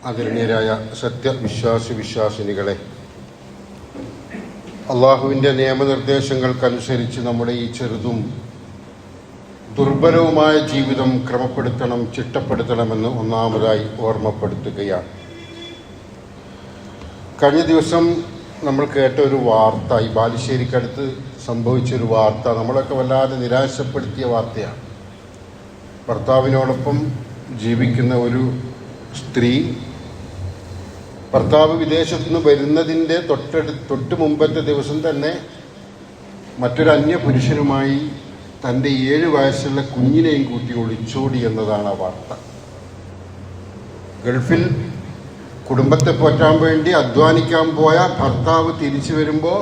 ആദരണീയരായ വിശ്വാസിനികളെ, അള്ളാഹുവിൻ്റെ നിയമനിർദ്ദേശങ്ങൾക്കനുസരിച്ച് നമ്മുടെ ഈ ചെറുതും ദുർബലവുമായ ജീവിതം ക്രമപ്പെടുത്തണം, ചിട്ടപ്പെടുത്തണമെന്ന് ഒന്നാമതായി ഓർമ്മപ്പെടുത്തുകയാണ്. കഴിഞ്ഞ ദിവസം നമ്മൾ കേട്ട ഒരു വാർത്ത, ഈ ബാലുശ്ശേരിക്കടുത്ത് സംഭവിച്ചൊരു വാർത്ത നമ്മളൊക്കെ വല്ലാതെ നിരാശപ്പെടുത്തിയ വാർത്തയാണ്. ഭർത്താവിനോടൊപ്പം ജീവിക്കുന്ന ഒരു സ്ത്രീ ഭർത്താവ് വിദേശത്തു നിന്ന് വരുന്നതിൻ്റെ തൊട്ട് മുമ്പത്തെ ദിവസം തന്നെ മറ്റൊരു അന്യ പുരുഷനുമായി തൻ്റെ 7 വയസ്സുള്ള കുഞ്ഞിനെയും കൂട്ടി ഒളിച്ചോടി എന്നതാണ് ആ വാർത്ത. ഗൾഫിൽ കുടുംബത്തെ പോറ്റാൻ വേണ്ടി അധ്വാനിക്കാൻ പോയ ഭർത്താവ് തിരിച്ചു വരുമ്പോൾ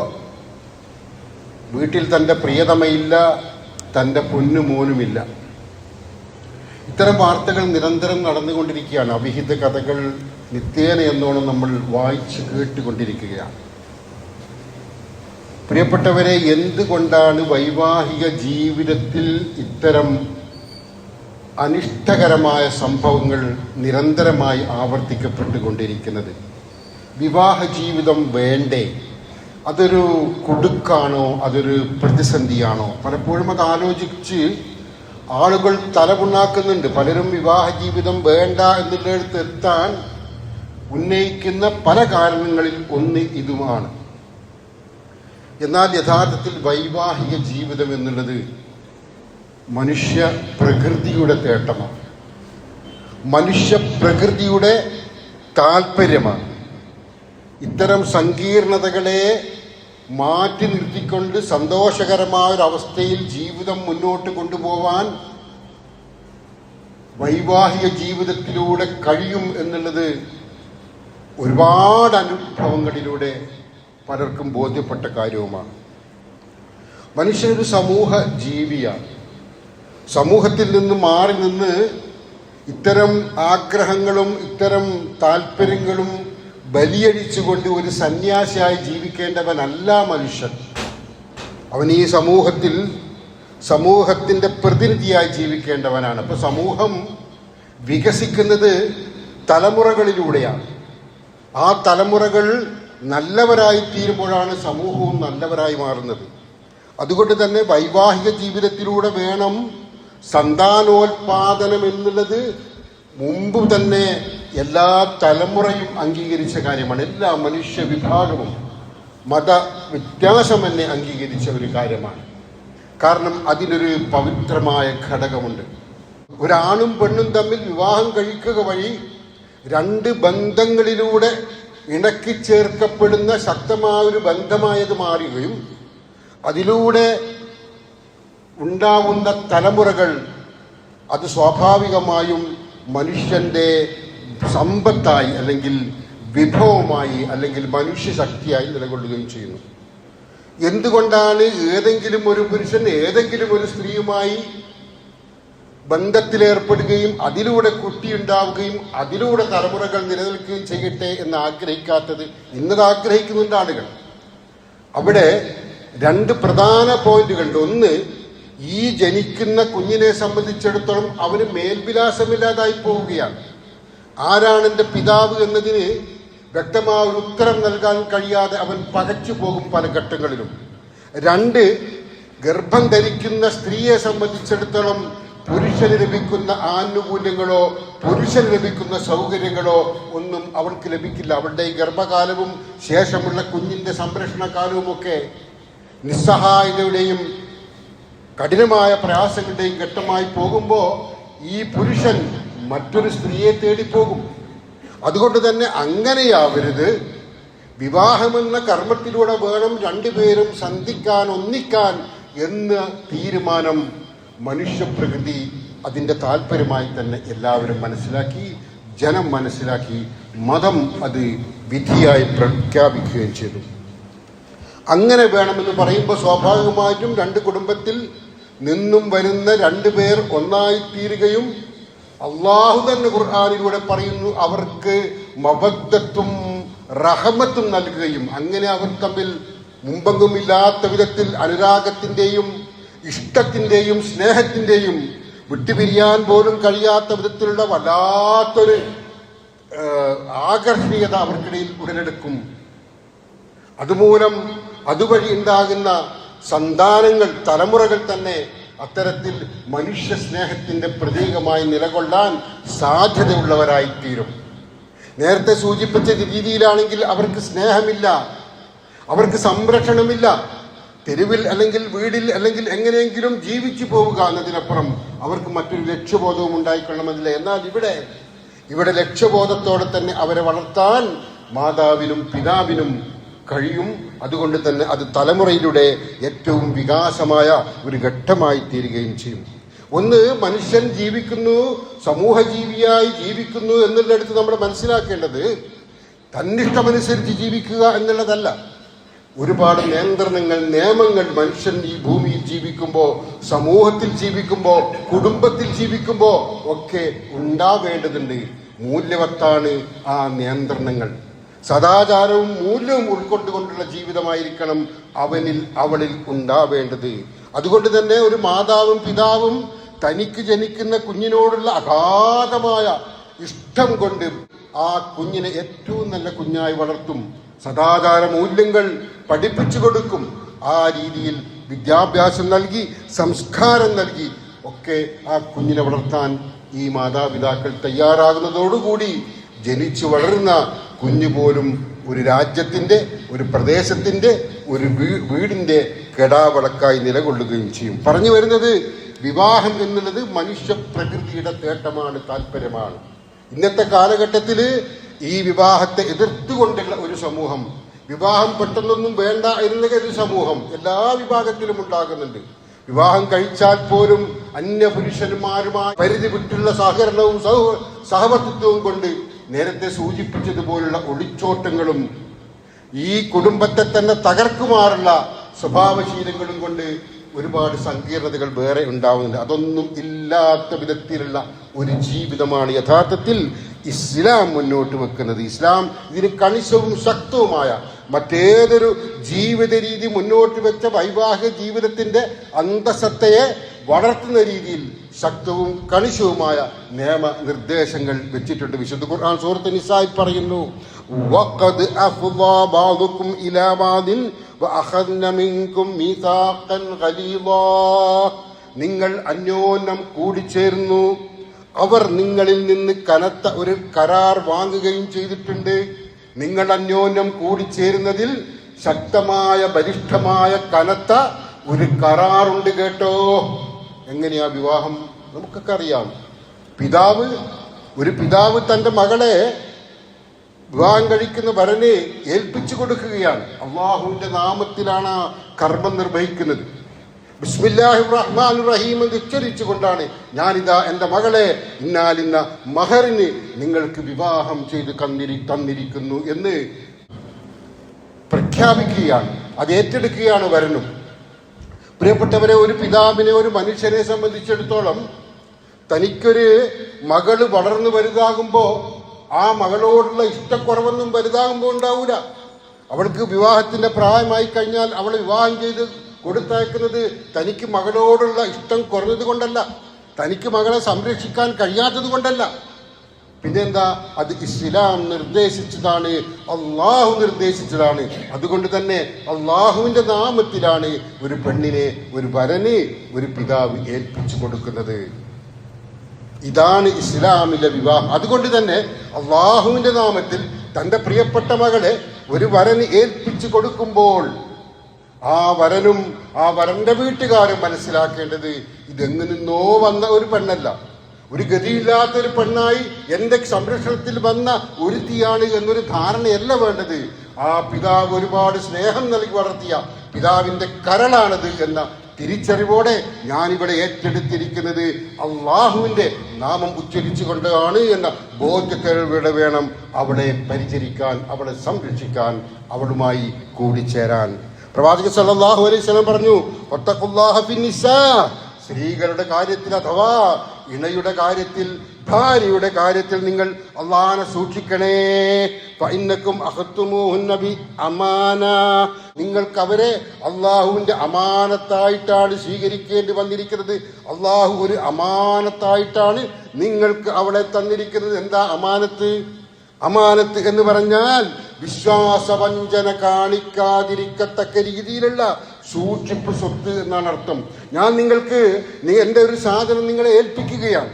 വീട്ടിൽ തൻ്റെ പ്രിയതമയില്ല, തൻ്റെ പൊന്നുമോനുമില്ല. ഇത്തരം വാർത്തകൾ നിരന്തരം നടന്നുകൊണ്ടിരിക്കുകയാണ്. അവിഹിത കഥകൾ നിത്യേന എന്നോണം നമ്മൾ വായിച്ച് കേട്ടുകൊണ്ടിരിക്കുകയാണ്. പ്രിയപ്പെട്ടവരെ, എന്തുകൊണ്ടാണ് വൈവാഹിക ജീവിതത്തിൽ ഇത്തരം അനിഷ്ടകരമായ സംഭവങ്ങൾ നിരന്തരമായി ആവർത്തിക്കപ്പെട്ടുകൊണ്ടിരിക്കുന്നത്? വിവാഹ ജീവിതം വേണ്ടേ? അതൊരു കുടുക്കാണോ? അതൊരു പ്രതിസന്ധിയാണോ? പലപ്പോഴും അത് ആലോചിച്ച് ആളുകൾ തലമുണ്ടാക്കുന്നുണ്ട്. പലരും വിവാഹ ജീവിതം വേണ്ട എന്നുള്ളിടത്ത് എത്താൻ ഉന്നയിക്കുന്ന പല കാരണങ്ങളിൽ ഒന്ന് ഇതുമാണ്. എന്നാൽ യഥാർത്ഥത്തിൽ വൈവാഹിക ജീവിതം എന്നുള്ളത് മനുഷ്യ പ്രകൃതിയുടെ തേട്ടമാണ്, മനുഷ്യ പ്രകൃതിയുടെ താല്പര്യമാണ്. ഇത്തരം സങ്കീർണതകളെ മാറ്റി നിർത്തിക്കൊണ്ട് സന്തോഷകരമായ ഒരവസ്ഥയിൽ ജീവിതം മുന്നോട്ട് കൊണ്ടുപോവാൻ വൈവാഹിക ജീവിതത്തിലൂടെ കഴിയും എന്നുള്ളത് ഒരുപാട് അനുഭവങ്ങളിലൂടെ പലർക്കും ബോധ്യപ്പെട്ട കാര്യവുമാണ്. മനുഷ്യനൊരു സമൂഹ ജീവിയാണ്. സമൂഹത്തിൽ നിന്ന് മാറി നിന്ന് ഇത്തരം ആഗ്രഹങ്ങളും ഇത്തരം താല്പര്യങ്ങളും ബലിയടിച്ചുകൊണ്ട് ഒരു സന്യാസിയായി ജീവിക്കേണ്ടവനല്ല മനുഷ്യൻ. അവൻ ഈ സമൂഹത്തിൻ്റെ പ്രതിനിധിയായി ജീവിക്കേണ്ടവനാണ്. അപ്പോൾ സമൂഹം വികസിക്കുന്നത് തലമുറകളിലൂടെയാണ്. ആ തലമുറകൾ നല്ലവരായി തീരുമ്പോഴാണ് സമൂഹവും നല്ലവരായി മാറുന്നത്. അതുകൊണ്ട് തന്നെ വൈവാഹിക ജീവിതത്തിലൂടെ വേണം സന്താനോൽപാദനം എന്നുള്ളത് മുമ്പ് തന്നെ എല്ലാ തലമുറയും അംഗീകരിച്ച കാര്യമാണ്. എല്ലാ മനുഷ്യ വിഭാഗവും മത വ്യത്യാസമെന്നെ അംഗീകരിച്ച ഒരു കാര്യമാണ്. കാരണം അതിനൊരു പവിത്രമായ ഘടകമുണ്ട്. ഒരാണും പെണ്ണും തമ്മിൽ വിവാഹം കഴിക്കുക വഴി 2 ബന്ധങ്ങളിലൂടെ ഇണക്കി ചേർക്കപ്പെടുന്ന ശക്തമായൊരു ബന്ധമായത് മാറുകയും അതിലൂടെ ഉണ്ടാവുന്ന തലമുറകൾ അത് സ്വാഭാവികമായും മനുഷ്യൻ്റെ സമ്പത്തായി അല്ലെങ്കിൽ വിഭവമായി അല്ലെങ്കിൽ മനുഷ്യശക്തിയായി നിലകൊള്ളുകയും ചെയ്യുന്നു. എന്തുകൊണ്ടാണ് ഏതെങ്കിലും ഒരു പുരുഷൻ ഏതെങ്കിലും ഒരു സ്ത്രീയുമായി ബന്ധത്തിലേർപ്പെടുകയും അതിലൂടെ കുട്ടിയുണ്ടാവുകയും അതിലൂടെ തലമുറകൾ നിലനിൽക്കുകയും ചെയ്യട്ടെ എന്ന് ആഗ്രഹിക്കാത്തത്? ഇന്നത് ആഗ്രഹിക്കുന്നുണ്ട് ആളുകൾ. അവിടെ 2 പ്രധാന പോയിന്റുകളുണ്ട്. ഒന്ന്, ഈ ജനിക്കുന്ന കുഞ്ഞിനെ സംബന്ധിച്ചിടത്തോളം അവന് മേൽവിലാസമില്ലാതായി പോവുകയാണ്. ആരാണ് എൻ്റെ പിതാവ് എന്നതിന് വ്യക്തമായ ഒരു ഉത്തരം നൽകാൻ കഴിയാതെ അവൻ പകച്ചു പോകും പല ഘട്ടങ്ങളിലും. 2, ഗർഭം ധരിക്കുന്ന സ്ത്രീയെ സംബന്ധിച്ചിടത്തോളം പുരുഷന് ലഭിക്കുന്ന ആനുകൂല്യങ്ങളോ പുരുഷന് ലഭിക്കുന്ന സൗകര്യങ്ങളോ ഒന്നും അവൾക്ക് ലഭിക്കില്ല. അവളുടെ ഈ ഗർഭകാലവും ശേഷമുള്ള കുഞ്ഞിൻ്റെ സംരക്ഷണ കാലവുമൊക്കെ നിസ്സഹായതയുടെയും കഠിനമായ പ്രയാസങ്ങളുടെയും ഘട്ടമായി പോകുമ്പോൾ ഈ പുരുഷൻ മറ്റൊരു സ്ത്രീയെ തേടിപ്പോകും. അതുകൊണ്ട് തന്നെ അങ്ങനെയാവരുത്. വിവാഹമെന്ന കർമ്മത്തിലൂടെ വേണം 2 പേരും സന്ധിക്കാൻ, ഒന്നിക്കാൻ എന്ന തീരുമാനം മനുഷ്യപ്രകൃതി അതിൻ്റെ താല്പര്യമായി തന്നെ എല്ലാവരും മനസ്സിലാക്കി, ജനം മനസ്സിലാക്കി, മതം അത് വിധിയായി പ്രഖ്യാപിക്കുകയും ചെയ്തു. അങ്ങനെ വേണമെന്ന് പറയുമ്പോൾ സ്വാഭാവികമായിട്ടും 2 കുടുംബത്തിൽ നിന്നും വരുന്ന 2 പേർ ഒന്നായിത്തീരുകയും അള്ളാഹു തന്നെ ഖുർആനിലൂടെ പറയുന്നു അവർക്ക് മവദ്ദത്തും റഹമത്തും നൽകുകയും അങ്ങനെ അവർ തമ്മിൽ മുമ്പെങ്ങുമില്ലാത്ത വിധത്തിൽ അനുരാഗത്തിൻ്റെയും ഇഷ്ടത്തിൻ്റെയും സ്നേഹത്തിൻ്റെയും വിട്ടുപിരിയാൻ പോലും കഴിയാത്ത വിധത്തിലുള്ള വല്ലാത്തൊരു ആകർഷണീയത അവർക്കിടയിൽ ഉടലെടുക്കും. അതുമൂലം അതുവഴി ഉണ്ടാകുന്ന സന്താനങ്ങൾ, തലമുറകൾ തന്നെ അത്തരത്തിൽ മനുഷ്യ സ്നേഹത്തിന്റെ പ്രതീകമായി നിലകൊള്ളാൻ സാധ്യതയുള്ളവരായിത്തീരും. നേരത്തെ സൂചിപ്പിച്ച രീതിയിലാണെങ്കിൽ അവർക്ക് സ്നേഹമില്ല, അവർക്ക് സംരക്ഷണമില്ല. തെരുവിൽ അല്ലെങ്കിൽ വീടിൽ അല്ലെങ്കിൽ എങ്ങനെയെങ്കിലും ജീവിച്ചു പോവുക എന്നതിനപ്പുറം അവർക്ക് മറ്റൊരു ലക്ഷ്യബോധവും ഉണ്ടായിക്കൊള്ളണമെന്നില്ല. എന്നാൽ ഇവിടെ ലക്ഷ്യബോധത്തോടെ തന്നെ അവരെ വളർത്താൻ മാതാവിനും പിതാവിനും കഴിയും. അതുകൊണ്ട് തന്നെ അത് തലമുറയിലൂടെ ഏറ്റവും വികാസമായ ഒരു ഘട്ടമായി തീരുകയും ചെയ്യും. ഒന്ന്, മനുഷ്യൻ ജീവിക്കുന്നു, സമൂഹജീവിയായി ജീവിക്കുന്നു എന്നുള്ളിടത്ത് നമ്മൾ മനസ്സിലാക്കേണ്ടത് തന്നിഷ്ടമനുസരിച്ച് ജീവിക്കുക എന്നുള്ളതല്ല. ഒരുപാട് നിയന്ത്രണങ്ങൾ, നിയമങ്ങൾ മനുഷ്യൻ ഈ ഭൂമിയിൽ ജീവിക്കുമ്പോൾ, സമൂഹത്തിൽ ജീവിക്കുമ്പോൾ, കുടുംബത്തിൽ ജീവിക്കുമ്പോൾ ഒക്കെ ഉണ്ടാവേണ്ടതുണ്ട്. മൂല്യവത്താണ് ആ നിയന്ത്രണങ്ങൾ. സദാചാരവും മൂല്യവും ഉൾക്കൊണ്ടുകൊണ്ടുള്ള ജീവിതമായിരിക്കണം അവളിൽ ഉണ്ടാവേണ്ടത്. അതുകൊണ്ട് തന്നെ ഒരു മാതാവും പിതാവും തനിക്ക് ജനിക്കുന്ന കുഞ്ഞിനോടുള്ള അഗാധമായ ഇഷ്ടം കൊണ്ട് ആ കുഞ്ഞിനെ ഏറ്റവും നല്ല കുഞ്ഞായി വളർത്തും. സദാചാര മൂല്യങ്ങൾ പഠിപ്പിച്ചു കൊടുക്കും. ആ രീതിയിൽ വിദ്യാഭ്യാസം നൽകി, സംസ്കാരം നൽകി ഒക്കെ ആ കുഞ്ഞിനെ വളർത്താൻ ഈ മാതാപിതാക്കൾ തയ്യാറാകുന്നതോടുകൂടി ജനിച്ചു വളരുന്ന കുഞ്ഞു പോലും ഒരു രാജ്യത്തിന്റെ, ഒരു പ്രദേശത്തിന്റെ, ഒരു വീടിന്റെ കെടാവളക്കായി നിലകൊള്ളുകയും ചെയ്യും. പറഞ്ഞു വരുന്നത്, വിവാഹം എന്നുള്ളത് മനുഷ്യ പ്രകൃതിയുടെ തേട്ടമാണ്, താല്പര്യമാണ്. ഇന്നത്തെ കാലഘട്ടത്തിൽ ഈ വിവാഹത്തെ എതിർത്തുകൊണ്ടുള്ള ഒരു സമൂഹം, വിവാഹം പെട്ടെന്നൊന്നും വേണ്ട എന്നുള്ള ഒരു സമൂഹം എല്ലാ വിഭാഗത്തിലും ഉണ്ടാകുന്നുണ്ട്. വിവാഹം കഴിച്ചാൽ പോലും അന്യപുരുഷന്മാരുമായി പരിധി വിട്ടുള്ള സഹകരണവും സഹവർത്തിത്വവും കൊണ്ട് നേരത്തെ സൂചിപ്പിച്ചതുപോലുള്ള ഒളിച്ചോട്ടങ്ങളും ഈ കുടുംബത്തെ തന്നെ തകർക്കുമാറുള്ള സ്വഭാവശീലങ്ങളും കൊണ്ട് ഒരുപാട് സങ്കീർണതകൾ വേറെ ഉണ്ടാവുന്നുണ്ട്. അതൊന്നും ഇല്ലാത്ത വിധത്തിലുള്ള ഒരു ജീവിതമാണ് യഥാർത്ഥത്തിൽ ഇസ്ലാം മുന്നോട്ട് വെക്കുന്നത്. ഇസ്ലാം ഇതിന് കണിശവും ശക്തവുമായ മറ്റേതൊരു ജീവിത രീതി മുന്നോട്ട് വെച്ച വൈവാഹിക ജീവിതത്തിന്റെ അന്തസത്തയെ വളർത്തുന്ന രീതിയിൽ ശക്തവും കണിശവുമായ നിയമ നിർദ്ദേശങ്ങൾ വെച്ചിട്ടുണ്ട്. വിശുദ്ധ ഖുർആൻ സൂറത്ത് നിസായിൽ പറയുന്നു, വഖദ് അഫ്ളാ ബഅദുകും ഇലാ ബഅദിൻ വഅഖദ്ന മിൻകും മീസാഖൻ ഗലീദാ. നിങ്ങൾ അന്യോന്യം കൂടിച്ചേർന്നു, അവർ നിങ്ങളിൽ നിന്ന് കനത്ത ഒരു കരാർ വാങ്ങുകയും ചെയ്തിട്ടുണ്ട്. നിങ്ങൾ അന്യോന്യം കൂടിച്ചേരുന്നതിൽ ശക്തമായ, ബലിഷ്ഠമായ, കനത്ത ഒരു കരാറുണ്ട് കേട്ടോ. എങ്ങനെയാ വിവാഹം? നമുക്കൊക്കെ അറിയാം. ഒരു പിതാവ് തന്റെ മകളെ വിവാഹം കഴിക്കുന്ന വരനെ ഏൽപ്പിച്ചു കൊടുക്കുകയാണ്. അള്ളാഹുവിന്റെ നാമത്തിലാണ് ആ കർമ്മം നിർവഹിക്കുന്നത്. ബിസ്മില്ലാഹിർ റഹ്മാനിർ റഹീം എന്ന് ഉച്ചരിച്ചുകൊണ്ടാണ് ഞാനിതാ എൻ്റെ മകളെ ഇന്നാലിന്ന മഹറിന് നിങ്ങൾക്ക് വിവാഹം ചെയ്ത് തന്നിരിക്കുന്നു എന്ന് പ്രഖ്യാപിക്കുകയാണ്. അത് ഏറ്റെടുക്കുകയാണ് വരനും. പ്രിയപ്പെട്ടവരെ, ഒരു പിതാവിനെ, ഒരു മനുഷ്യനെ സംബന്ധിച്ചിടത്തോളം തനിക്കൊരു മകള് വളർന്നു വലുതാകുമ്പോൾ ആ മകളോടുള്ള ഇഷ്ടക്കുറവൊന്നും വലുതാകുമ്പോൾ ഉണ്ടാവൂല. അവൾക്ക് വിവാഹത്തിന്റെ പ്രായമായി കഴിഞ്ഞാൽ അവളെ വിവാഹം ചെയ്ത് കൊടുത്തയക്കുന്നത് തനിക്ക് മകളോടുള്ള ഇഷ്ടം കുറഞ്ഞത് കൊണ്ടല്ല, തനിക്ക് മകളെ സംരക്ഷിക്കാൻ കഴിയാത്തത് കൊണ്ടല്ല. പിന്നെന്താ? അത് ഇസ്ലാം നിർദ്ദേശിച്ചതാണ്, അള്ളാഹു നിർദ്ദേശിച്ചതാണ്. അതുകൊണ്ട് തന്നെ അള്ളാഹുവിന്റെ നാമത്തിലാണ് ഒരു പെണ്ണിനെ, ഒരു വരനെ ഒരു പിതാവ് ഏൽപ്പിച്ചു കൊടുക്കുന്നത്. ഇതാണ് ഇസ്ലാമിലെ വിവാഹം. അതുകൊണ്ട് തന്നെ അള്ളാഹുവിന്റെ നാമത്തിൽ തന്റെ പ്രിയപ്പെട്ട മകളെ ഒരു വരന് ഏൽപ്പിച്ചു കൊടുക്കുമ്പോൾ ആ വരനും ആ വരന്റെ വീട്ടുകാരും മനസ്സിലാക്കേണ്ടത് ഇതെങ്ങു നിന്നോ വന്ന ഒരു പെണ്ണല്ല, ഒരു ഗതിയില്ലാത്ത ഒരു പെണ്ണായി എന്റെ സംരക്ഷണത്തിൽ വന്ന ഒരുത്തിയാണ് എന്നൊരു ധാരണയല്ല വേണ്ടത്. ആ പിതാവ് ഒരുപാട് സ്നേഹം നൽകി വളർത്തിയ പിതാവിന്റെ കരളാണത് എന്ന തിരിച്ചറിവോടെ ഞാനിവിടെ ഏറ്റെടുത്തിരിക്കുന്നത് അള്ളാഹുവിന്റെ നാമം ഉച്ചരിച്ചുകൊണ്ടാണ് എന്ന ബോധ്യത്തോടെ വേണം അവളെ പരിചരിക്കാൻ, അവളെ സംരക്ഷിക്കാൻ, അവളുമായി കൂടിച്ചേരാൻ. പ്രവാചകൻ സല്ലല്ലാഹു അലൈഹി വസല്ലം പറഞ്ഞു, വത്തഖുല്ലാഹ ഫിന്നിസാ. സ്ത്രീകളുടെ കാര്യത്തിൽ അഥവാ ഇണയുടെ കാര്യത്തിൽ, ഭാര്യയുടെ കാര്യത്തിൽ നിങ്ങൾ അള്ളാഹനെ സൂക്ഷിക്കണേ. ഫഇന്നകും അഖ്തുമൂഹുന്ന ബി അമാന. നിങ്ങൾക്ക് അവരെ അള്ളാഹുവിന്റെ അമാനത്തായിട്ടാണ് സ്വീകരിക്കേണ്ടി വന്നിരിക്കുന്നത്. അള്ളാഹു ഒരു അമാനത്തായിട്ടാണ് നിങ്ങൾക്ക് അവളെ തന്നിരിക്കുന്നത്. എന്താ അമാനത്ത്? അമാനത്ത് എന്ന് പറഞ്ഞാൽ വിശ്വാസവഞ്ചന കാണിക്കാതിരിക്കത്തക്ക രീതിയിലുള്ള സൂക്ഷിപ്പ് സ്വത്ത് എന്നാണ് അർത്ഥം. ഞാൻ നിങ്ങൾക്ക് എൻ്റെ ഒരു സാധനം നിങ്ങളെ ഏൽപ്പിക്കുകയാണ്.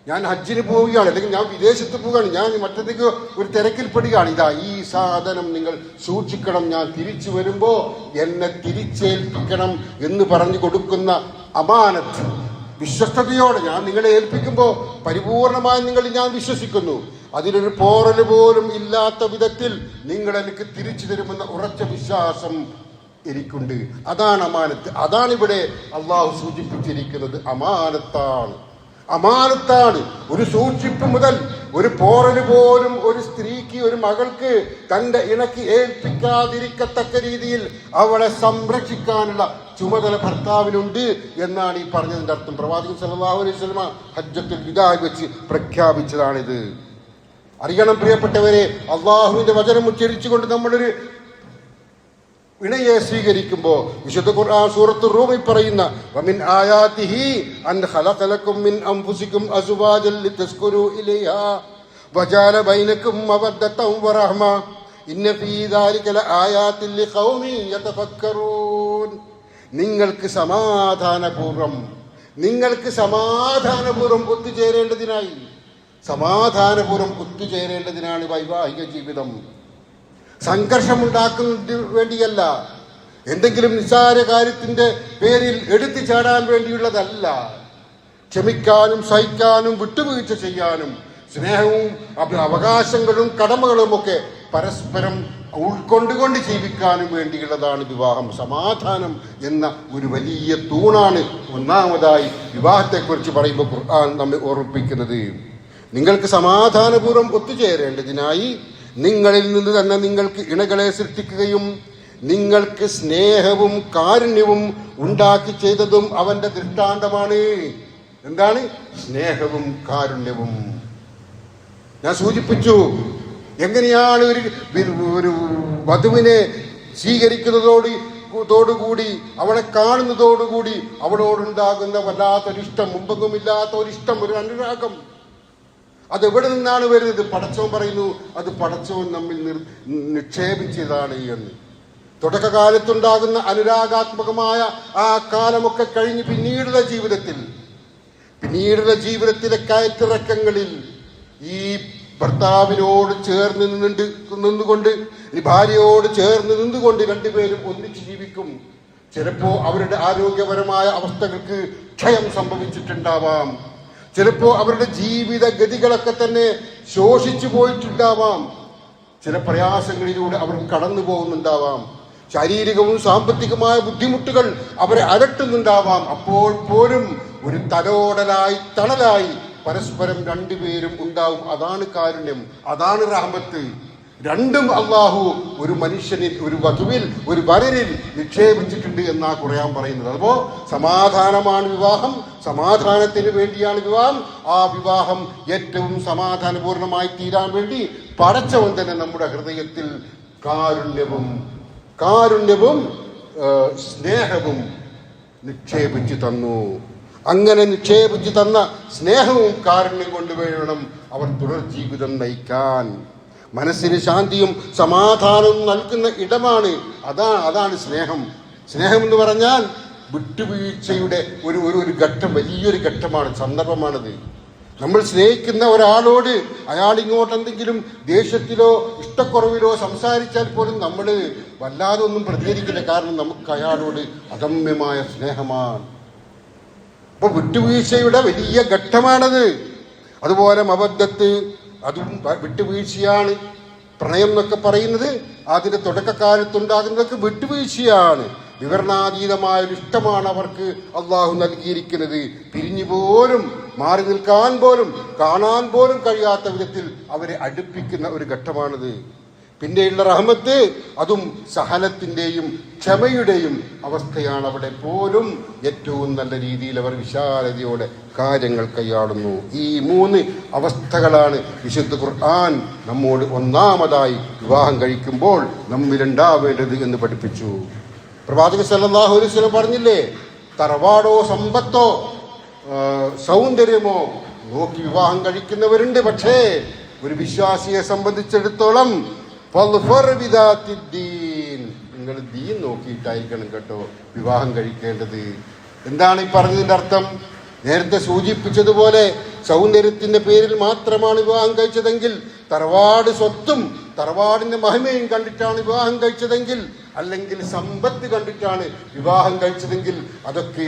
ഞാൻ ഹജ്ജിന് പോവുകയാണ്, അല്ലെങ്കിൽ ഞാൻ വിദേശത്ത് പോവുകയാണ്, ഞാൻ മറ്റേക്ക് ഒരു തിരക്കിൽപ്പെടുകയാണ്. ഇതാ ഈ സാധനം നിങ്ങൾ സൂക്ഷിക്കണം, ഞാൻ തിരിച്ചു വരുമ്പോ എന്നെ തിരിച്ചേൽപ്പിക്കണം എന്ന് പറഞ്ഞു കൊടുക്കുന്ന അമാനത്ത്. വിശ്വസ്തയോടെ ഞാൻ നിങ്ങളെ ഏൽപ്പിക്കുമ്പോൾ പരിപൂർണമായി നിങ്ങളിൽ ഞാൻ വിശ്വസിക്കുന്നു, അതിലൊരു പോറൽ പോലും ഇല്ലാത്ത വിധത്തിൽ നിങ്ങൾ എനിക്ക് തിരിച്ചു തരുമെന്ന ഉറച്ച വിശ്വാസം എനിക്കുണ്ട്. അതാണ് അമാനത്ത്. അതാണ് ഇവിടെ അള്ളാഹു സൂചിപ്പിച്ചിരിക്കുന്നത്. അമാനത്താണ്. ഒരു സൂക്ഷിപ്പ് മുതൽ ഒരു പോറൽ പോലും ഒരു സ്ത്രീക്ക്, ഒരു മകൾക്ക് തന്റെ ഇണക്ക് ഏൽപ്പിക്കാതിരിക്കത്തക്ക രീതിയിൽ അവളെ സംരക്ഷിക്കാനുള്ള ചുമതല ഭർത്താവിനുണ്ട് എന്നാണ് ഈ പറഞ്ഞതിന്റെ അർത്ഥം. പ്രവാചകൻ സല്ലല്ലാഹു അലൈഹി വസല്ലം ഹജ്ജത്തുൽ വിദാ വെച്ച് പ്രഖ്യാപിച്ചതാണിത്. അറിയണം പ്രിയപ്പെട്ടവരെ, അള്ളാഹുവിന്റെ വചനം ഉച്ചരിച്ചുകൊണ്ട് നമ്മളൊരു ഇണയെ സ്വീകരിക്കുമ്പോ വിശുദ്ധ ഖുർആൻ സൂറത്തുർ റൂമിൽ പറയുന്ന വമിൻ ആയാതിഹി അൻ ഖലഖലകും മിൻ അൻഫുസികും അസ്വാജൻ ലിതസ്കുരു ഇലൈഹാ വജഅല ബൈനകും മവദ്ദതൻ വറഹ്മ ഇന്ന ഫീ ദാലിക ലആയാതിൻ ലിഖൗമി യതഫക്കറൂൻ. നിങ്ങൾക്ക് സമാധാനപൂർവ്വം ഒത്തുചേരേണ്ടതിനാണ് വൈവാഹിക ജീവിതം. സംഘർഷമുണ്ടാക്കുന്നതിന് വേണ്ടിയല്ല, എന്തെങ്കിലും നിസ്സാര കാര്യത്തിന്റെ പേരിൽ എടുത്തു ചാടാൻ വേണ്ടിയുള്ളതല്ല. ക്ഷമിക്കാനും സഹിക്കാനും വിട്ടുവീഴ്ച ചെയ്യാനും സ്നേഹവും അവകാശങ്ങളും കടമകളും ഒക്കെ പരസ്പരം ഉൾക്കൊണ്ടുകൊണ്ട് ജീവിക്കാനും വേണ്ടിയുള്ളതാണ് വിവാഹം. സമാധാനം എന്ന ഒരു വലിയ തൂണാണ് ഒന്നാമതായി വിവാഹത്തെക്കുറിച്ച് പറയുമ്പോൾ ഖുർആൻ നമ്മെ ഓർമ്മിപ്പിക്കുന്നത്. നിങ്ങൾക്ക് സമാധാനപൂർവ്വം ഒത്തുചേരേണ്ടതിനായി നിങ്ങളിൽ നിന്ന് തന്നെ നിങ്ങൾക്ക് ഇണകളെ സൃഷ്ടിക്കുകയും നിങ്ങൾക്ക് സ്നേഹവും കാരുണ്യവും ഉണ്ടാക്കി ചെയ്തതും അവന്റെ ദൃഷ്ടാന്തമാണ്. എന്താണ് സ്നേഹവും കാരുണ്യവും? ഞാൻ സൂചിപ്പിച്ചു, എങ്ങനെയാണ് ഒരു വധുവിനെ സ്വീകരിക്കുന്നതോടുകൂടി അവളെ കാണുന്നതോടുകൂടി അവളോടുണ്ടാകുന്ന വല്ലാത്തൊരിഷ്ടം, മുമ്പൊന്നുമില്ലാത്ത ഒരിഷ്ടം, ഒരു അനുരാഗം. അതെവിടെ നിന്നാണ് വരുന്നത്? പടച്ചവൻ പറയുന്നു, അത് പടച്ചവൻ നമ്മിൽ നിക്ഷേപിച്ചതാണ് എന്ന്. തുടക്കകാലത്തുണ്ടാകുന്ന അനുരാഗാത്മകമായ ആ കാലമൊക്കെ കഴിഞ്ഞ് പിന്നീടുള്ള ജീവിതത്തിലെ കയറ്റിറക്കങ്ങളിൽ ഈ ഭർത്താവിനോട് ചേർന്ന് നിന്നുകൊണ്ട്, ഭാര്യയോട് ചേർന്ന് നിന്നുകൊണ്ട് രണ്ടുപേരും ഒന്നിച്ച് ജീവിക്കും. ചിലപ്പോ അവരുടെ ആരോഗ്യപരമായ അവസ്ഥകൾക്ക് ക്ഷയം സംഭവിച്ചിട്ടുണ്ടാവാം. ചിലപ്പോ അവരുടെ ജീവിത ഗതികളൊക്കെ തന്നെ ശോഷിച്ചു പോയിട്ടുണ്ടാവാം. ചില പ്രയാസങ്ങളിലൂടെ അവർ കടന്നു പോകുന്നുണ്ടാവാം. ശാരീരികവും സാമ്പത്തികമായ ബുദ്ധിമുട്ടുകൾ അവരെ അലട്ടുന്നുണ്ടാവാം. അപ്പോൾ പോലും ഒരു തണലായി പരസ്പരം രണ്ടുപേരും ഉണ്ടാവും. അതാണ് കാരുണ്യം, അതാണ് റഹ്മത്ത്. രണ്ടും അള്ളാഹു ഒരു മനുഷ്യനിൽ, ഒരു വധുവിൽ, ഒരു വരനിൽ നിക്ഷേപിച്ചിട്ടുണ്ട് എന്നാ ഖുർആൻ പറയുന്നത്. അപ്പോ സമാധാനമാണ് വിവാഹം, സമാധാനത്തിന് വേണ്ടിയാണ് വിവാഹം. ആ വിവാഹം ഏറ്റവും സമാധാനപൂർണമായി തീരാൻ വേണ്ടി പടച്ചവൻ തന്നെ നമ്മുടെ ഹൃദയത്തിൽ കാരുണ്യവും സ്നേഹവും നിക്ഷേപിച്ചു തന്നു. അങ്ങനെ നിക്ഷേപിച്ചു തന്ന സ്നേഹവും കാരുണ്യം കൊണ്ടുവേണം അവർ തുടർ ജീവിതം നയിക്കാൻ. മനസ്സിന് ശാന്തിയും സമാധാനവും നൽകുന്ന ഇടമാണ്. അതാണ് സ്നേഹം. സ്നേഹം എന്ന് പറഞ്ഞാൽ വിട്ടുവീഴ്ചയുടെ ഒരു ഘട്ടം, വലിയൊരു ഘട്ടമാണ്, സന്ദർഭമാണത്. നമ്മൾ സ്നേഹിക്കുന്ന ഒരാളോട് അയാൾ ഇങ്ങോട്ട് എന്തെങ്കിലും ദേഷ്യത്തിലോ ഇഷ്ടക്കുറവിലോ സംസാരിച്ചാൽ പോലും നമ്മൾ വല്ലാതെ ഒന്നും പ്രതികരിക്കില്ല. കാരണം നമുക്ക് അയാളോട് അദമ്യമായ സ്നേഹമാണ്. അപ്പൊ വിട്ടുവീഴ്ചയുടെ വലിയ ഘട്ടമാണത്. അതുപോലെ മബദ്ധത്ത്, അതും വിട്ടുവീഴ്ചയാണ്. പ്രണയം എന്നൊക്കെ പറയുന്നത് അതിന്റെ തുടക്കകാലത്തുണ്ടാകുന്നതൊക്കെ വിട്ടുവീഴ്ചയാണ്. വിവരണാതീതമായ ഒരു ഇഷ്ടമാണ് അവർക്ക് അള്ളാഹു നൽകിയിരിക്കുന്നത്. പിരിഞ്ഞു പോലും, മാറി നിൽക്കാൻ പോലും, കാണാൻ പോലും കഴിയാത്ത വിധത്തിൽ അവരെ അടുപ്പിക്കുന്ന ഒരു ഘട്ടമാണിത്. പിന്നെയുള്ള റഹ്മത്ത്, അതും സഹനത്തിന്റെയും ക്ഷമയുടെയും അവസ്ഥയാണ്. അവിടെ പോലും ഏറ്റവും നല്ല രീതിയിൽ അവർ വിശാലതയോടെ കാര്യങ്ങൾ കൈയാളുന്നു. ഈ 3 അവസ്ഥകളാണ് വിശുദ്ധ ഖുർആൻ നമ്മോട് ഒന്നാമതായി വിവാഹം കഴിക്കുമ്പോൾ നമ്മിലുണ്ടാവേണ്ടത് എന്ന് പഠിപ്പിച്ചു. പ്രവാചകൻ സല്ലല്ലാഹു അലൈഹി വസല്ലം പറഞ്ഞില്ലേ, തറവാടോ സമ്പത്തോ സൗന്ദര്യമോ നോക്കി വിവാഹം കഴിക്കുന്നവരുണ്ട്, പക്ഷേ ഒരു വിശ്വാസിയെ സംബന്ധിച്ചിടത്തോളം നിങ്ങൾ ദീൻ നോക്കിയിട്ടായിരിക്കണം കേട്ടോ വിവാഹം കഴിക്കേണ്ടത്. എന്താണ് ഈ പറഞ്ഞതിന്റെ അർത്ഥം? നേരത്തെ സൂചിപ്പിച്ചതുപോലെ സൗന്ദര്യത്തിന്റെ പേരിൽ മാത്രമാണ് വിവാഹം കഴിച്ചതെങ്കിൽ, തറവാട് സ്വത്തും തറവാടിന്റെ മഹിമയും കണ്ടിട്ടാണ് വിവാഹം കഴിച്ചതെങ്കിൽ, അല്ലെങ്കിൽ സമ്പത്ത് കണ്ടിട്ടാണ് വിവാഹം കഴിച്ചതെങ്കിൽ, അതൊക്കെ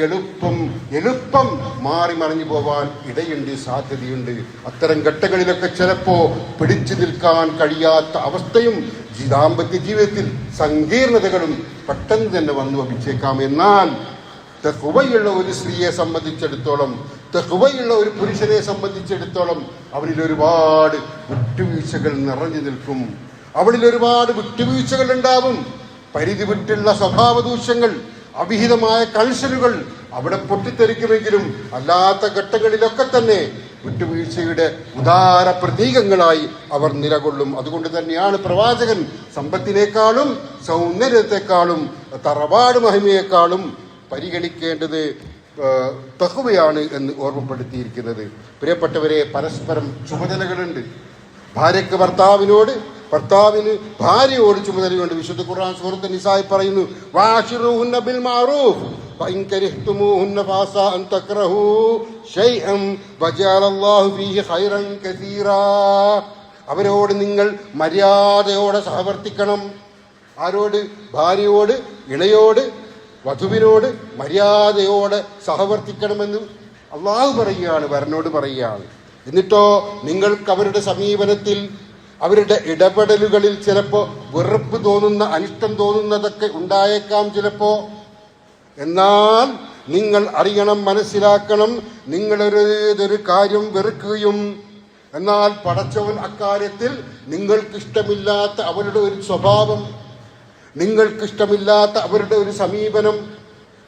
എളുപ്പം മാറി മറിഞ്ഞു പോവാൻ ഇടയുണ്ട്, സാധ്യതയുണ്ട്. അത്തരം ഘട്ടങ്ങളിലൊക്കെ ചിലപ്പോ പിടിച്ചു നിൽക്കാൻ കഴിയാത്ത അവസ്ഥയും ദാമ്പത്യ ജീവിതത്തിൽ സങ്കീർണതകളും പെട്ടെന്ന് തന്നെ വന്നു വഹിച്ചേക്കാം. എന്നാൽ തഖ്വയുള്ള ഒരു സ്ത്രീയെ സംബന്ധിച്ചിടത്തോളം, തഖ്വയുള്ള ഒരു പുരുഷനെ സംബന്ധിച്ചിടത്തോളം അവനിൽ ഒരുപാട് വിട്ടുവീഴ്ചകൾ നിറഞ്ഞു നിൽക്കും. അവളിൽ ഒരുപാട് വിട്ടുവീഴ്ചകൾ ഉണ്ടാവും. പരിധി വിട്ടുള്ള സ്വഭാവ ദൂഷ്യങ്ങൾ, അവിഹിതമായ കൾഷനുകൾ അവിടെ പൊട്ടിത്തെറിക്കുമെങ്കിലും അല്ലാത്ത ഘട്ടങ്ങളിലൊക്കെ തന്നെ വിട്ടുവീഴ്ചയുടെ ഉദാര പ്രതീകങ്ങളായി അവർ നിലകൊള്ളും. അതുകൊണ്ട് തന്നെയാണ് പ്രവാചകൻ സമ്പത്തിനേക്കാളും സൗന്ദര്യത്തെക്കാളും തറവാട് മഹിമയെക്കാളും പരിഗണിക്കേണ്ടത് തഖ്വയാണ് എന്ന് ഓർമ്മപ്പെടുത്തിയിരിക്കുന്നത്. പ്രിയപ്പെട്ടവരെ, പരസ്പരം ചുമതലകളുണ്ട്. ഭാര്യയ്ക്ക് ഭർത്താവിനോട്, ഭർത്താവിന് ഭാര്യയോട് ചുമതലയുണ്ട്. വിശുദ്ധ ഖുർആൻ സൂറത്ത് നിസായിൽ പറയുന്നു, വഅശിറുഹുന്ന ബിൽ മഅറൂഫ് ഫഇൻ കരിഹ്തുമൂഹുന്ന ഫഅസാ അൻ തക്റഹൂ ശൈഅൻ വജഅലല്ലാഹു ഫീഹി ഖൈറൻ കസീറാ. അവരോട് നിങ്ങൾ മര്യാദയോടെ സഹവർത്തിക്കണം. ആരോട്? ഭാര്യയോട്, ഇണയോട്, വധുവിനോട് മര്യാദയോടെ സഹവർത്തിക്കണമെന്ന് അള്ളാഹു പറയുകയാണ്, വരനോട് പറയുകയാണ്. എന്നിട്ടോ നിങ്ങൾക്ക് അവരുടെ സമീപനത്തിൽ, അവരുടെ ഇടപെടലുകളിൽ ചിലപ്പോ വെറുപ്പ് തോന്നുന്ന, അനിഷ്ടം തോന്നുന്നതൊക്കെ ഉണ്ടായേക്കാം ചിലപ്പോ. എന്നാൽ നിങ്ങൾ അറിയണം, മനസ്സിലാക്കണം, നിങ്ങളൊരു കാര്യം വെറുക്കുകയും എന്നാൽ പടച്ചവൻ അക്കാര്യത്തിൽ നിങ്ങൾക്കിഷ്ടമില്ലാത്ത അവരുടെ ഒരു സ്വഭാവം, നിങ്ങൾക്കിഷ്ടമില്ലാത്ത അവരുടെ ഒരു സമീപനം,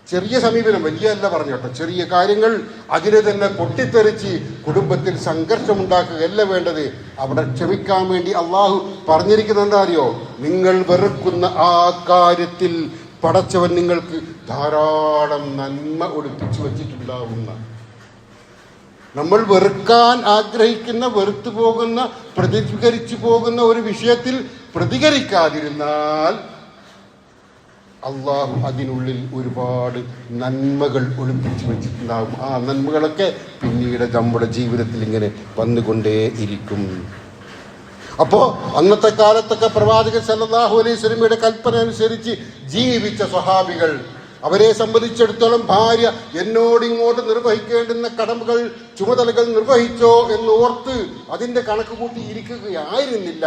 ചെറിയ സമീപനം, വലിയല്ല പറഞ്ഞോട്ടെ, ചെറിയ കാര്യങ്ങൾ അതിനെ തന്നെ പൊട്ടിത്തെറിച്ച് കുടുംബത്തിൽ സംഘർഷമുണ്ടാക്കുകയല്ല വേണ്ടത്. അവിടെ ക്ഷമിക്കാൻ വേണ്ടി അള്ളാഹു പറഞ്ഞിരിക്കുന്നത് എന്താ അറിയോ? നിങ്ങൾ വെറുക്കുന്ന ആ കാര്യത്തിൽ പടച്ചവൻ നിങ്ങൾക്ക് ധാരാളം നന്മ ഒളിപ്പിച്ചു വച്ചിട്ടുണ്ടാവുന്ന, നമ്മൾ വെറുക്കാൻ ആഗ്രഹിക്കുന്ന, വെറുത്തു പോകുന്ന, പ്രതികരിച്ചു പോകുന്ന ഒരു വിഷയത്തിൽ പ്രതികരിക്കാതിരുന്നാൽ അള്ളാഹു അതിനുള്ളിൽ ഒരുപാട് നന്മകൾ ഒളിപ്പിച്ചു വെച്ചിട്ടുണ്ടാകും. ആ നന്മകളൊക്കെ പിന്നീട് നമ്മുടെ ജീവിതത്തിൽ ഇങ്ങനെ വന്നുകൊണ്ടേയിരിക്കും. അപ്പോ അന്നത്തെ കാലത്തൊക്കെ പ്രവാചകൻ സല്ലല്ലാഹു അലൈഹി വസല്ലമയുടെ കൽപ്പന അനുസരിച്ച് ജീവിച്ച സ്വഹാബികൾ, അവരെ സംബന്ധിച്ചിടത്തോളം ഭാര്യ എന്നോട് ഇങ്ങോട്ട് നിർവഹിക്കേണ്ടുന്ന കടമകൾ, ചുമതലകൾ നിർവഹിച്ചോ എന്ന് ഓർത്ത് അതിന്റെ കണക്ക് കൂട്ടി ഇരിക്കുകയായിരുന്നില്ല.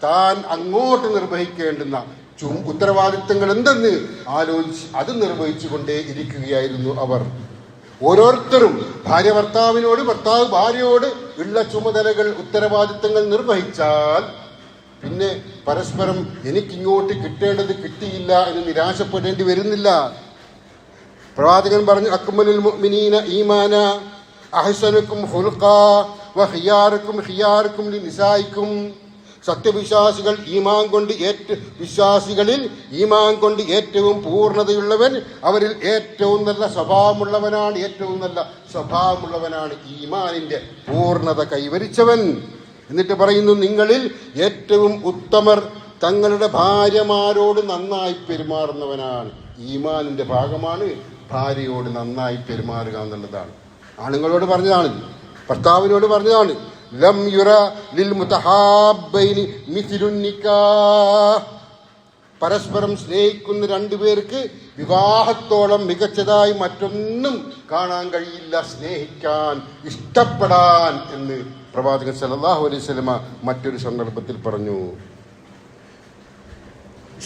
താൻ അങ്ങോട്ട് നിർവഹിക്കേണ്ടുന്ന ഉത്തരവാദിത്തങ്ങൾ എന്തെന്ന് ആലോചിച്ച് അത് നിർവഹിച്ചു കൊണ്ടേ ഇരിക്കുകയായിരുന്നു അവർ. ഓരോരുത്തരും ഭാര്യ ഭർത്താവിനോട്, ഭർത്താവ് ഭാര്യയോട് ഉള്ള ചുമതലകൾ, ഉത്തരവാദിത്തങ്ങൾ നിർവഹിച്ചാൽ പിന്നെ പരസ്പരം എനിക്കിങ്ങോട്ട് കിട്ടേണ്ടത് കിട്ടിയില്ല എന്ന് നിരാശപ്പെടേണ്ടി വരുന്നില്ല. പ്രവാചകൻ പറഞ്ഞു, അക്മലുൽ മുഅ്മിനീന ഈമാന അഹ്സനുക്കും ഖുൽഖാ വഖിയാറുക്കും ഖിയാറുക്കും ലിനിസായിക്കും. സത്യവിശ്വാസികൾ വിശ്വാസികളിൽ ഈമാൻ കൊണ്ട് ഏറ്റവും പൂർണ്ണതയുള്ളവൻ അവരിൽ ഏറ്റവും നല്ല സ്വഭാവമുള്ളവനാണ്. ഏറ്റവും നല്ല സ്വഭാവമുള്ളവനാണ് ഈമാനിന്റെ പൂർണ്ണത കൈവരിച്ചവൻ. എന്നിട്ട് പറയുന്നു, നിങ്ങളിൽ ഏറ്റവും ഉത്തമർ തങ്ങളുടെ ഭാര്യമാരോട് നന്നായി പെരുമാറുന്നവനാണ്. ഈമാനിന്റെ ഭാഗമാണ് ഭാര്യയോട് നന്നായി പെരുമാറുക എന്നുള്ളതാണ്. ആണുങ്ങളോട് പറഞ്ഞതാണ്, ഭർത്താവിനോട് പറഞ്ഞതാണ്. ലം യുറ ലിൽ മുതഹാബൈനി മിസ്ലുൻ നിക്കാഹ്. പരസ്പരം സ്നേഹിക്കുന്ന രണ്ടുപേർക്ക് വിവാഹത്തോളം മികച്ചതായി മറ്റൊന്നും കാണാൻ കഴിയില്ല, സ്നേഹിക്കാൻ, ഇഷ്ടപ്പെടാൻ എന്ന് പ്രവാചകൻ സല്ലല്ലാഹു അലൈഹി വസല്ലമ മറ്റൊരു സന്ദർഭത്തിൽ പറഞ്ഞു.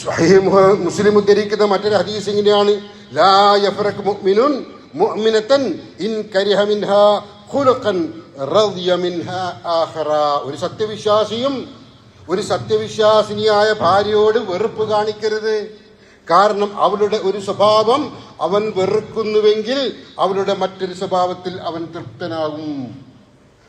സ്വഹീഹ് മുസ്ലിം ഉദ്ധരിക്കുന്ന മറ്റൊരു ഹദീസ് ഇങ്ങനെയാണ്, ലാ യഫറഖ് മുഅ്മിനുൻ മുഅ്മിനതൻ ഇൻ കരിഹ മിൻഹാ ഖുലുഖൻ റളിയ മിൻഹാ ആഖറ. ഒരു സത്യവിശ്വാസിയും ഒരു സത്യവിശ്വാസിനിയായ ഭാര്യയോട് വെറുപ്പ് കാണിക്കരുത്. കാരണം അവളുടെ ഒരു സ്വഭാവം അവൻ വെറുക്കുന്നുവെങ്കിൽ അവളുടെ മറ്റൊരു സ്വഭാവത്തിൽ അവൻ തൃപ്തനാകും.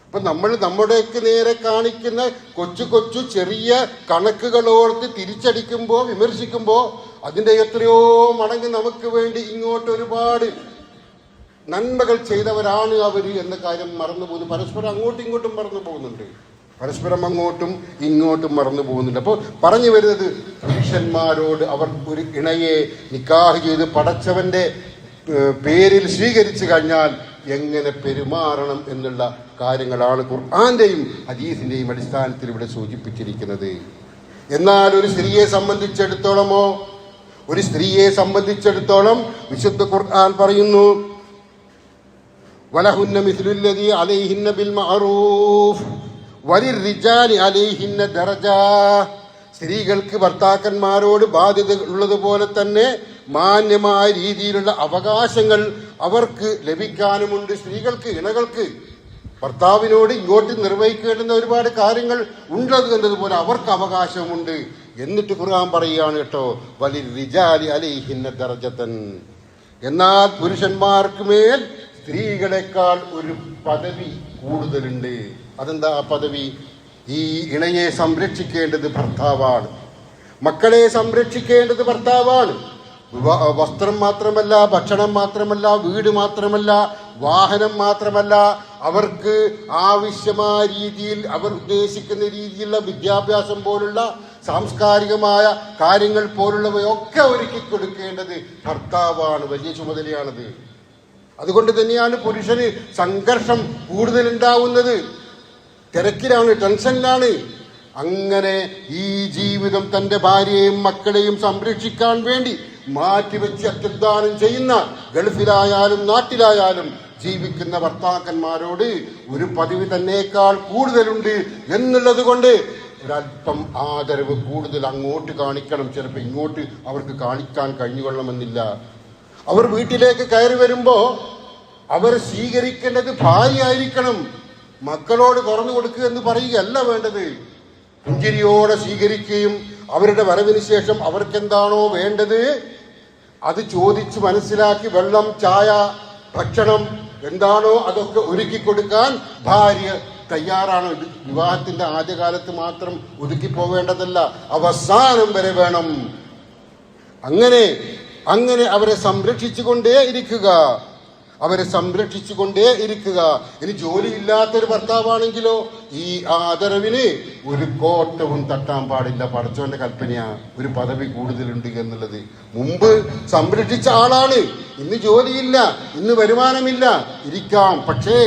അപ്പൊ നമ്മൾ നമ്മുടെയൊക്കെ നേരെ കാണിക്കുന്ന കൊച്ചു കൊച്ചു ചെറിയ കണക്കുകളോർത്ത് തിരിച്ചടിക്കുമ്പോ, വിമർശിക്കുമ്പോ അതിന്റെ എത്രയോ മടങ്ങ് നമുക്ക് വേണ്ടി ഇങ്ങോട്ട് ഒരുപാട് നന്മകൾ ചെയ്തവരാണ് അവര് എന്ന കാര്യം മറന്നു പോകുന്നു. പരസ്പരം അങ്ങോട്ടും ഇങ്ങോട്ടും മറന്നു പോകുന്നുണ്ട്. പരസ്പരം അങ്ങോട്ടും ഇങ്ങോട്ടും മറന്നു പോകുന്നുണ്ട്. അപ്പോൾ പറഞ്ഞു വരുന്നത്, പുരുഷന്മാരോട് അവർ ഒരു ഇണയെ നിക്കാഹ് ചെയ്ത് പടച്ചവന്റെ പേരിൽ സ്വീകരിച്ചു കഴിഞ്ഞാൽ എങ്ങനെ പെരുമാറണം എന്നുള്ള കാര്യങ്ങളാണ് ഖുർആന്റെയും ഹദീസിന്റെയും അടിസ്ഥാനത്തിൽ ഇവിടെ സൂചിപ്പിച്ചിരിക്കുന്നത്. എന്നാൽ ഒരു സ്ത്രീയെ സംബന്ധിച്ചിടത്തോളം വിശുദ്ധ ഖുർആൻ പറയുന്നു, വലഹുന്ന മിസ്ലുല്ലദീ അലൈഹിന്ന ബിൽ മഅറൂഫ് വലിർരിജാലി അലൈഹിന്ന ദറജ. സ്ത്രീകൾക്ക് ഭർത്താക്കന്മാരോട് ബാധ്യത ഉള്ളതുപോലെ തന്നെ മാന്യമായ രീതിയിലുള്ള അവകാശങ്ങൾ അവർക്ക് ലഭിക്കാനുമുണ്ട്. സ്ത്രീകൾക്ക്, ഇണകൾക്ക് ഭർത്താവിനോട് ഇങ്ങോട്ട് നിർവഹിക്കേണ്ടുന്ന ഒരുപാട് കാര്യങ്ങൾ ഉള്ളത് എന്നതുപോലെ അവർക്ക് അവകാശമുണ്ട്. എന്നിട്ട് ഖുർആൻ പറയുകയാണ് കേട്ടോ, വലിർരിജാലി അലൈഹിന്ന ദറജതൻ. എന്നാൽ പുരുഷന്മാർക്ക് മേൽ സ്ത്രീകളെക്കാൾ ഒരു പദവി കൂടുതലുണ്ട്. അതെന്താ ആ പദവി? ഈ ഇണയെ സംരക്ഷിക്കേണ്ടത് ഭർത്താവാണ്, മക്കളെ സംരക്ഷിക്കേണ്ടത് ഭർത്താവാണ്. വസ്ത്രം മാത്രമല്ല, ഭക്ഷണം മാത്രമല്ല, വീട് മാത്രമല്ല, വാഹനം മാത്രമല്ല, അവർക്ക് ആവശ്യമായ രീതിയിൽ അവർ ഉദ്ദേശിക്കുന്ന രീതിയിലുള്ള വിദ്യാഭ്യാസം പോലുള്ള സാംസ്കാരികമായ കാര്യങ്ങൾ പോലുള്ളവയൊക്കെ ഒരുക്കി കൊടുക്കേണ്ടത് ഭർത്താവാണ്. വലിയ ചുമതലയാണത്. അതുകൊണ്ട് തന്നെയാണ് പുരുഷന് സംഘർഷം കൂടുതലുണ്ടാവുന്നത്. തിരക്കിലാണ്, ടെൻഷനിലാണ്. അങ്ങനെ ഈ ജീവിതം തന്റെ ഭാര്യയെയും മക്കളെയും സംരക്ഷിക്കാൻ വേണ്ടി മാറ്റിവെച്ച് അത്യധ്വാനം ചെയ്യുന്ന, ഗൾഫിലായാലും നാട്ടിലായാലും ജീവിക്കുന്ന ഭർത്താക്കന്മാരോട് ഒരു പതിവ് തന്നേക്കാൾ കൂടുതലുണ്ട് എന്നുള്ളത് കൊണ്ട് ഒരല്പം ആദരവ് കൂടുതൽ അങ്ങോട്ട് കാണിക്കണം. ചിലപ്പോൾ ഇങ്ങോട്ട് അവർക്ക് കാണിക്കാൻ കഴിഞ്ഞുകൊള്ളണമെന്നില്ല. അവർ വീട്ടിലേക്ക് കയറി വരുമ്പോ അവർ സ്വീകരിക്കേണ്ടത് ഭാര്യയായിരിക്കണം. മക്കളോട് തുറന്നു കൊടുക്കുക എന്ന് പറയുകയല്ല വേണ്ടത്. പുഞ്ചിരിയോടെ സ്വീകരിക്കുകയും അവരുടെ വരവിന് ശേഷം അവർക്കെന്താണോ വേണ്ടത് അത് ചോദിച്ച് മനസ്സിലാക്കി വെള്ളം, ചായ, ഭക്ഷണം എന്താണോ അതൊക്കെ ഒരുക്കി കൊടുക്കാൻ ഭാര്യ തയ്യാറാണ്. ഇത് വിവാഹത്തിന്റെ ആദ്യകാലത്ത് മാത്രം ഒതുക്കി പോവേണ്ടതല്ല, അവസാനം വരെ വേണം. അങ്ങനെ അവരെ സംരക്ഷിച്ചുകൊണ്ടേ ഇരിക്കുക. ഇനി ജോലിയില്ലാത്തൊരു ഭർത്താവാണെങ്കിലോ ഈ ആദരവിന് ഒരു കോട്ടവും തട്ടാൻ പാടില്ല. പടച്ചവന്റെ കൽപ്പനയാ ഒരു പദവി കൂടുതലുണ്ട് എന്നുള്ളത്. മുമ്പ് സംരക്ഷിച്ച ആളാണ്, ഇന്ന് ജോലിയില്ല, ഇന്ന് വരുമാനമില്ല, ഇരിക്കാം. പക്ഷേ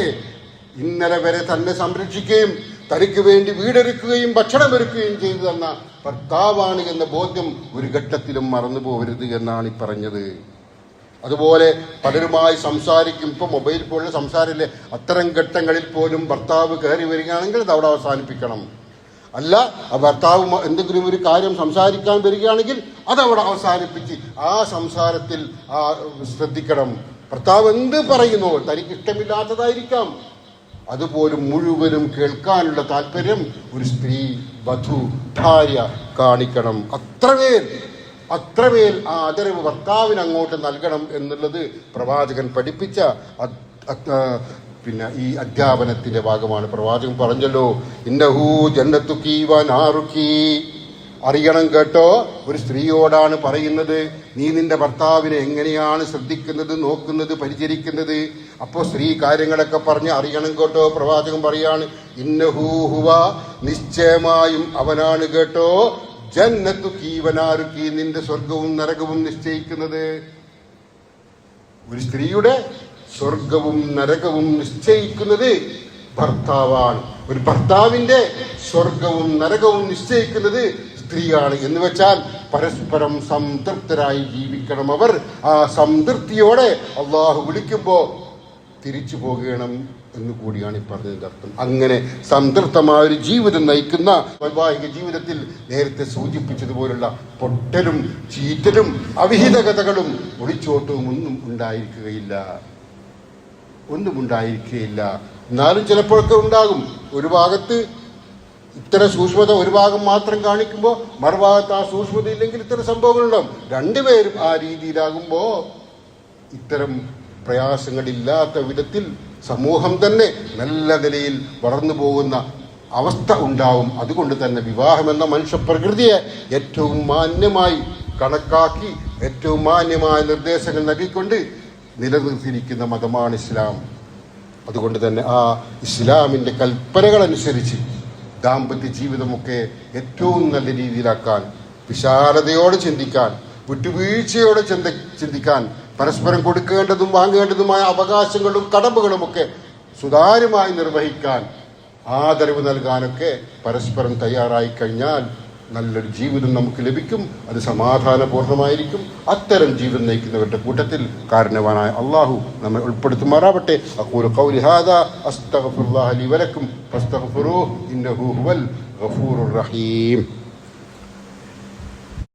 ഇന്നലെ വരെ തന്നെ സംരക്ഷിക്കുകയും തനിക്ക് വേണ്ടി വീടൊരുക്കുകയും ഭക്ഷണമൊരുക്കുകയും ചെയ്തു തന്ന ഭർത്താവാണ് എന്ന ബോധ്യം ഒരു ഘട്ടത്തിലും മറന്നു പോകരുത് എന്നാണ് ഈ പറഞ്ഞത്. അതുപോലെ പലരുമായി സംസാരിക്കും. ഇപ്പൊ മൊബൈൽ പോലുള്ള സംസാരമില്ലേ, അത്തരം ഘട്ടങ്ങളിൽ പോലും ഭർത്താവ് കയറി വരികയാണെങ്കിൽ അത് അവിടെ അവസാനിപ്പിക്കണം. അല്ല, ആ ഭർത്താവ് എന്തെങ്കിലും ഒരു കാര്യം സംസാരിക്കാൻ വരികയാണെങ്കിൽ അതവിടെ അവസാനിപ്പിച്ച് ആ സംസാരത്തിൽ ശ്രദ്ധിക്കണം. ഭർത്താവ് എന്ത് പറയുന്നോ, തനിക്ക് ഇഷ്ടമില്ലാത്തതായിരിക്കാം, അതുപോലും മുഴുവനും കേൾക്കാനുള്ള താല്പര്യം ഒരു സ്ത്രീ, വധു, ഭാര്യ കാണിക്കണം. അത്രമേൽ ആ ആദരവ് ഭർത്താവിന് അങ്ങോട്ട് നൽകണം എന്നുള്ളത് പ്രവാചകൻ പഠിപ്പിച്ച ഈ അധ്യാപനത്തിന്റെ ഭാഗമാണ്. പ്രവാചകൻ പറഞ്ഞല്ലോ, ഇന്നഹു ജന്നത്തുകി വനാറുകി. അറിയണം കേട്ടോ, ഒരു സ്ത്രീയോടാണ് പറയുന്നത്, നീ നിന്റെ ഭർത്താവിനെ എങ്ങനെയാണ് ശ്രദ്ധിക്കുന്നത്, നോക്കുന്നത്, പരിചരിക്കുന്നത്. അപ്പോ സ്ത്രീ കാര്യങ്ങളൊക്കെ പറഞ്ഞ് അറിയണം കേട്ടോ. പ്രവാചകൻ പറയാണ്, ഇന്നഹു ഹുവ, നിശ്ചയമായും അവനാണ് കേട്ടോ, ജന്നത്തുകി വനാറുകി, നിന്റെ സ്വർഗവും നരകവും നിശ്ചയിക്കുന്നത്. ഒരു സ്ത്രീയുടെ സ്വർഗവും നരകവും നിശ്ചയിക്കുന്നത് ഭർത്താവാണ്. ഒരു ഭർത്താവിന്റെ സ്വർഗവും നരകവും നിശ്ചയിക്കുന്നത് സ്ത്രീയാണ്. എന്ന് വെച്ചാൽ പരസ്പരം സംതൃപ്തരായി ജീവിക്കണം അവർ. ആ സംതൃപ്തിയോടെ അള്ളാഹു വിളിക്കുമ്പോ തിരിച്ചു പോകണം എന്ന് കൂടിയാണ് ഈ പറഞ്ഞതിന്റെ അർത്ഥം. അങ്ങനെ സംതൃപ്തമായ ഒരു ജീവിതം നയിക്കുന്ന വൈവാഹിക ജീവിതത്തിൽ നേരത്തെ സൂചിപ്പിച്ചതുപോലുള്ള പൊട്ടലും ചീറ്റലും അവിഹിതകഥകളും ഒളിച്ചോട്ടവും ഒന്നും ഉണ്ടായിരിക്കുകയില്ല. എന്നാലും ചിലപ്പോഴൊക്കെ ഉണ്ടാകും. ഒരു ഭാഗത്ത് ഇത്തരം സൂക്ഷ്മത ഒരു ഭാഗം മാത്രം കാണിക്കുമ്പോൾ മറുഭാഗത്ത് ആ സൂക്ഷ്മത ഇല്ലെങ്കിൽ ഇത്തരം സംഭവങ്ങളുണ്ടാകും. രണ്ടുപേരും ആ രീതിയിലാകുമ്പോ ഇത്തരം പ്രയാസങ്ങളില്ലാത്ത വിധത്തിൽ സമൂഹം തന്നെ നല്ല നിലയിൽ വളർന്നു പോകുന്ന അവസ്ഥ ഉണ്ടാവും. അതുകൊണ്ട് തന്നെ വിവാഹം എന്ന മനുഷ്യ പ്രകൃതിയെ ഏറ്റവും മാന്യമായി കണക്കാക്കി ഏറ്റവും മാന്യമായ നിർദ്ദേശങ്ങൾ നൽകിക്കൊണ്ട് നിലനിർത്തിയിരിക്കുന്ന മതമാണ് ഇസ്ലാം. അതുകൊണ്ട് തന്നെ ആ ഇസ്ലാമിന്റെ കൽപ്പനകൾ അനുസരിച്ച് ദാമ്പത്യ ജീവിതമൊക്കെ ഏറ്റവും നല്ല രീതിയിലാക്കാൻ, വിശാലതയോടെ ചിന്തിക്കാൻ, വിട്ടുവീഴ്ചയോടെ ചിന്തിക്കാൻ, പരസ്പരം കൊടുക്കേണ്ടതും വാങ്ങേണ്ടതുമായ അവകാശങ്ങളും കടമകളുമൊക്കെ സുതാര്യമായി നിർവഹിക്കാൻ, ആദരവ് നൽകാനൊക്കെ പരസ്പരം തയ്യാറായി കഴിഞ്ഞാൽ നല്ലൊരു ജീവിതം നമുക്ക് ലഭിക്കും. അത് സമാധാനപൂർണ്ണമായിരിക്കും. അത്തരം ജീവിതം നയിക്കുന്നവരുടെ കൂട്ടത്തിൽ കാരണവാനായ അള്ളാഹു നമ്മെ ഉൾപ്പെടുത്തുമാറാവട്ടെ. അഖൂലു ഖൗലി ഹാദാ അസ്തഗ്ഫിറുല്ലാഹ ലി വലക്കും ഫസ്തഗ്ഫിറൂഹു ഇന്നഹു ഹുവൽ ഗഫൂറുർ റഹീം.